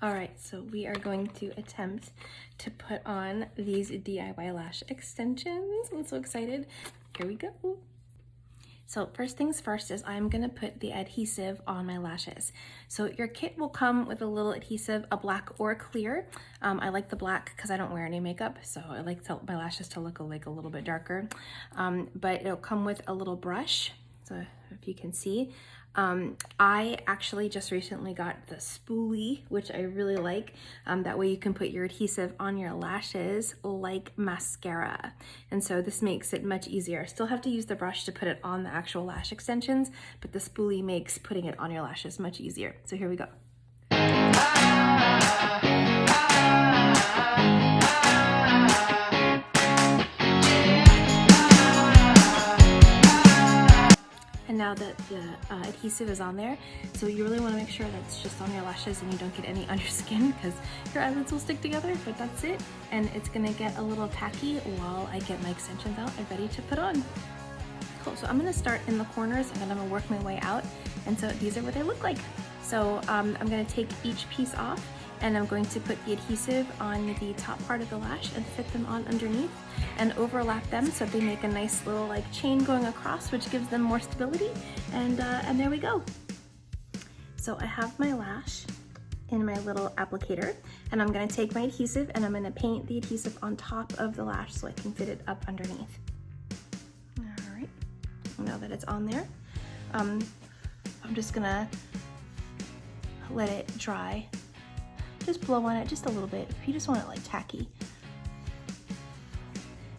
All right, so we are going to attempt to put on these DIY lash extensions. I'm so excited. Here we go. So first things first is I'm gonna put the adhesive on my lashes. So your kit will come with a little adhesive, a black or a clear. I like the black because I don't wear any makeup, so I like my lashes to look like a little bit darker. But it'll come with a little brush, so if you can see. I actually just recently got the spoolie, which I really like. That way you can put your adhesive on your lashes like mascara. And so this makes it much easier. I still have to use the brush to put it on the actual lash extensions, but the spoolie makes putting it on your lashes much easier. So here we go. And now that the adhesive is on there, so you really want to make sure that's just on your lashes and you don't get any on your skin because your eyelids will stick together, but that's it. And it's gonna get a little tacky while I get my extensions out and ready to put on. Cool, so I'm gonna start in the corners and then I'm gonna work my way out. And so these are what they look like. So I'm gonna take each piece off and I'm going to put the adhesive on the top part of the lash and fit them on underneath and overlap them so they make a nice little like chain going across, which gives them more stability. And there we go. So I have my lash in my little applicator and I'm gonna take my adhesive and I'm gonna paint the adhesive on top of the lash so I can fit it up underneath. All right, now that it's on there, I'm just gonna let it dry. Just blow on it just a little bit if you just want it like tacky.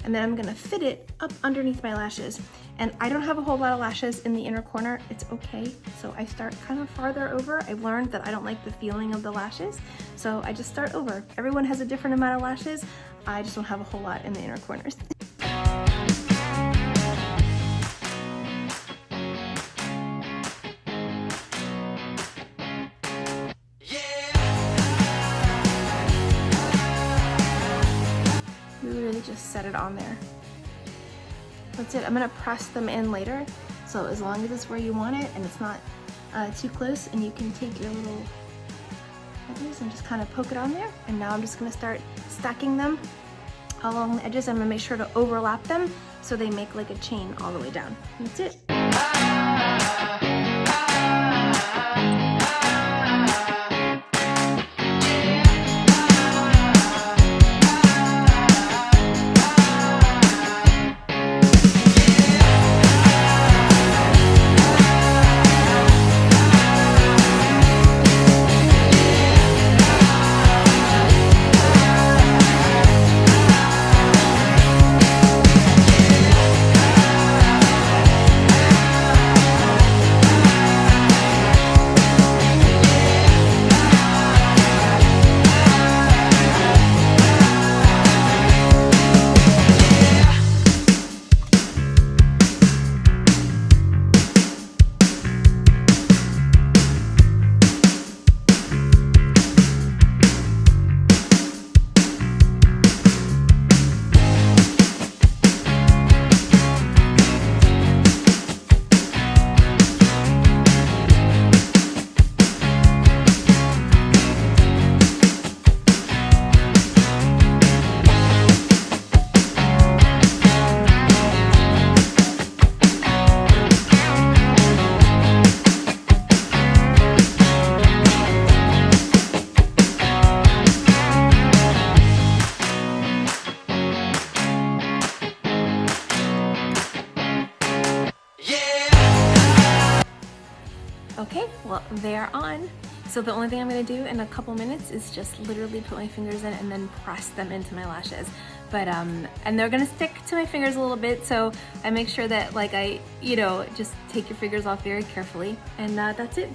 And then I'm gonna fit it up underneath my lashes. And I don't have a whole lot of lashes in the inner corner, it's okay. So I start kind of farther over. I've learned that I don't like the feeling of the lashes, so I just start over. Everyone has a different amount of lashes. I just don't have a whole lot in the inner corners. Just set it on there. That's it. I'm gonna press them in later. So as long as it's where you want it and it's not too close, and you can take your little edges and just kind of poke it on there. And now I'm just gonna start stacking them along the edges. I'm gonna make sure to overlap them so they make like a chain all the way down. That's it. Okay, well, they're on. So the only thing I'm gonna do in a couple minutes is just literally put my fingers in and then press them into my lashes. But, and they're gonna stick to my fingers a little bit, so I make sure that like just take your fingers off very carefully, and that's it.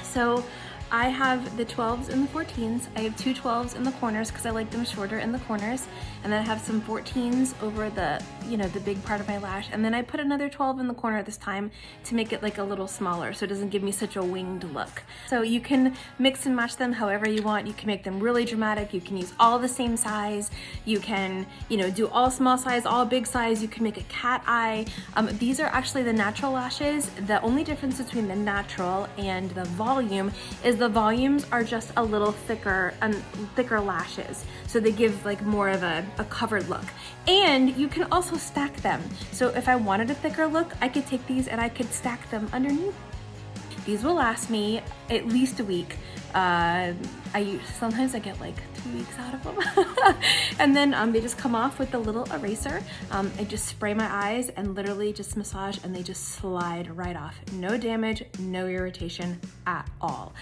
So I have the 12s and the 14s. I have two 12s in the corners because I like them shorter in the corners. And then I have some 14s over the, the big part of my lash. And then I put another 12 in the corner this time to make it like a little smaller so it doesn't give me such a winged look. So you can mix and match them however you want. You can make them really dramatic. You can use all the same size. You can, do all small size, all big size. You can make a cat eye. These are actually the natural lashes. The only difference between the natural and the volume is the the volumes are just a little thicker and thicker lashes. So they give like more of a covered look. And you can also stack them. So if I wanted a thicker look, I could take these and I could stack them underneath. These will last me at least a week. Sometimes I get like 2 weeks out of them. And then they just come off with a little eraser. I just spray my eyes and literally just massage and they just slide right off. No damage, no irritation at all.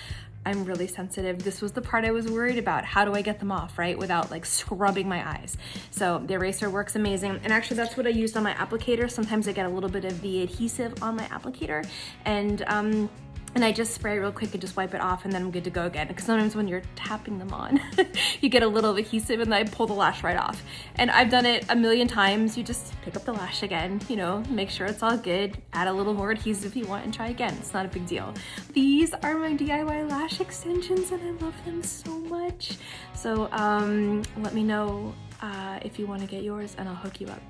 I'm really sensitive. This was the part I was worried about. How do I get them off, right? Without like scrubbing my eyes. So the eraser works amazing. And actually that's what I used on my applicator. Sometimes I get a little bit of the adhesive on my applicator and I just spray real quick and just wipe it off and then I'm good to go again. Because sometimes when you're tapping them on, you get a little adhesive and then I pull the lash right off. And I've done it a million times. You just pick up the lash again, you know, make sure it's all good, add a little more adhesive if you want and try again. It's not a big deal. These are my DIY lash extensions and I love them so much. So let me know if you want to get yours and I'll hook you up.